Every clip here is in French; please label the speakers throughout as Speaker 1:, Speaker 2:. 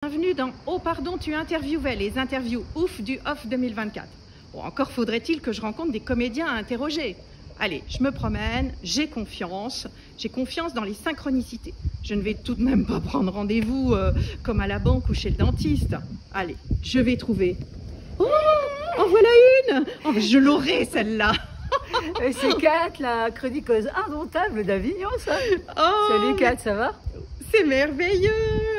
Speaker 1: Bienvenue dans Oh pardon, tu interviewais les interviews ouf du Off 2024. Bon, encore faudrait-il que je rencontre des comédiens à interroger. Allez, je me promène, j'ai confiance dans les synchronicités. Je ne vais tout de même pas prendre rendez-vous comme à la banque ou chez le dentiste. Allez, je vais trouver. Oh, en voilà une. Oh, je l'aurai celle-là.
Speaker 2: C'est Kat, la chroniqueuse indomptable d'Avignon, ça.
Speaker 1: Oh,
Speaker 2: salut Kat, ça va?
Speaker 1: C'est merveilleux,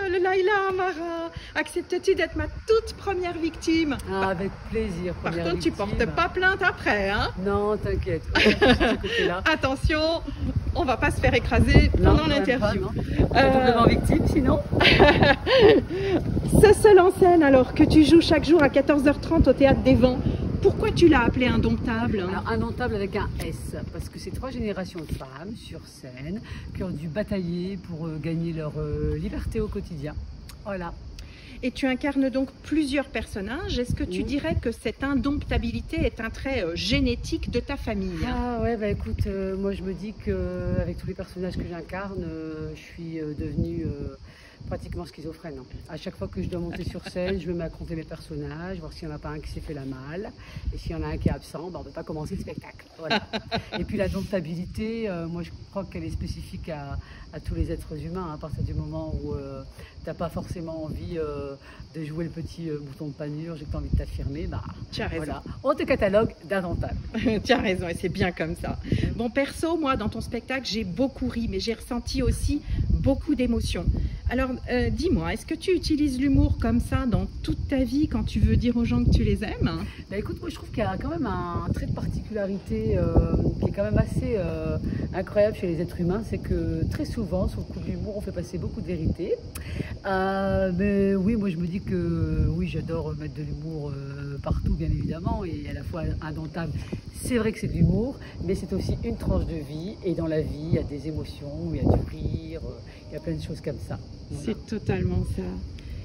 Speaker 1: le Laïla Amara. Acceptes-tu d'être ma toute première victime?
Speaker 2: Ah, avec plaisir.
Speaker 1: Par contre, tu portes pas plainte après, hein?
Speaker 2: Non, t'inquiète.
Speaker 1: Attention, on va pas se faire écraser pendant l'interview.
Speaker 2: Doublement victime, sinon.
Speaker 1: Ce seul en scène, alors, que tu joues chaque jour à 14h30 au Théâtre des Vents, pourquoi tu l'as appelé Indomptable?
Speaker 2: Alors, Indomptable avec un S, parce que c'est 3 générations de femmes sur scène qui ont dû batailler pour gagner leur liberté au quotidien. Voilà.
Speaker 1: Et tu incarnes donc plusieurs personnages. Est-ce que tu dirais que cette indomptabilité est un trait génétique de ta famille?
Speaker 2: Ah ouais, bah écoute, moi je me dis qu'avec tous les personnages que j'incarne, je suis devenue pratiquement schizophrène. À chaque fois que je dois monter sur scène, je me mets à compter mes personnages, voir s'il n'y en a pas un qui s'est fait la malle. Et s'il y en a un qui est absent, bah on ne peut pas commencer le spectacle. Voilà. Et puis la domptabilité, moi je crois qu'elle est spécifique à tous les êtres humains, à partir du moment où tu n'as pas forcément envie de jouer le petit bouton de panurge et que tu as envie de t'affirmer, bah
Speaker 1: tu as raison.
Speaker 2: Voilà, on te catalogue d'indomptable.
Speaker 1: Tu as raison et c'est bien comme ça. Bon, perso, moi dans ton spectacle, j'ai beaucoup ri, mais j'ai ressenti aussi beaucoup d'émotions. Alors dis-moi, est-ce que tu utilises l'humour comme ça dans toute ta vie quand tu veux dire aux gens que tu les aimes?
Speaker 2: Bah écoute, moi je trouve qu'il y a quand même un trait de particularité qui est quand même assez incroyable chez les êtres humains, c'est que très souvent, sur le coup de l'humour, on fait passer beaucoup de vérité. Mais oui, moi je me dis que oui, j'adore mettre de l'humour partout, bien évidemment, et à la fois indomptable. C'est vrai que c'est de l'humour, mais c'est aussi une tranche de vie, et dans la vie, il y a des émotions, il y a du rire, il y a plein de choses comme ça. Voilà.
Speaker 1: C'est totalement ça.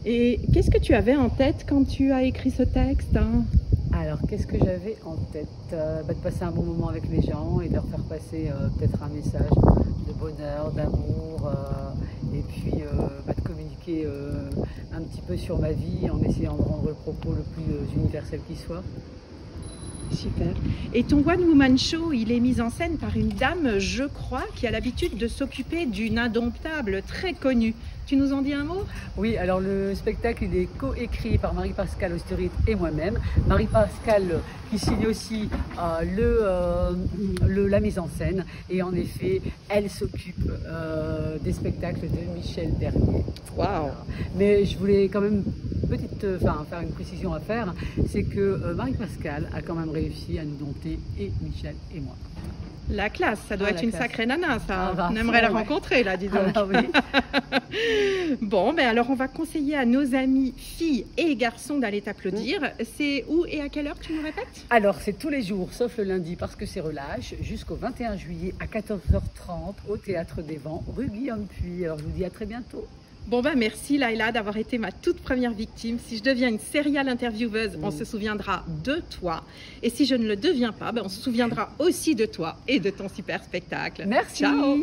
Speaker 1: Et qu'est-ce que tu avais en tête quand tu as écrit ce texte, hein?
Speaker 2: Alors, qu'est-ce que j'avais en tête? De passer un bon moment avec les gens et de leur faire passer peut-être un message de bonheur, d'amour, et puis de communiquer un petit peu sur ma vie en essayant de rendre le propos le plus universel qui soit.
Speaker 1: Super. Et ton One Woman Show, il est mis en scène par une dame, je crois, qui a l'habitude de s'occuper d'une indomptable très connue. Tu nous en dis un mot? Oui,
Speaker 2: alors le spectacle, il est co-écrit par Marie-Pascale Austerite et moi-même. Marie-Pascale qui signe aussi la mise en scène. Et en effet, elle s'occupe des spectacles de Michel Bernier.
Speaker 1: Waouh!
Speaker 2: Mais je voulais quand même faire une précision à faire, c'est que Marie-Pascale a quand même réussi à nous dompter, et Michel et moi.
Speaker 1: La classe, ça doit être une sacrée nana, ça.
Speaker 2: On
Speaker 1: aimerait la rencontrer, là, dis donc.
Speaker 2: Oui.
Speaker 1: Bon, ben alors on va conseiller à nos amis filles et garçons d'aller t'applaudir. C'est où et à quelle heure, tu nous répètes?
Speaker 2: Alors, c'est tous les jours, sauf le lundi, parce que c'est relâche, jusqu'au 21 juillet à 14h30 au Théâtre des Vents, rue Guillaume Puy. Alors, je vous dis à très bientôt.
Speaker 1: Bon ben merci Laïla d'avoir été ma toute première victime. Si je deviens une serial intervieweuse, on se souviendra de toi. Et si je ne le deviens pas, ben on se souviendra aussi de toi et de ton super spectacle.
Speaker 2: Merci.
Speaker 1: Ciao.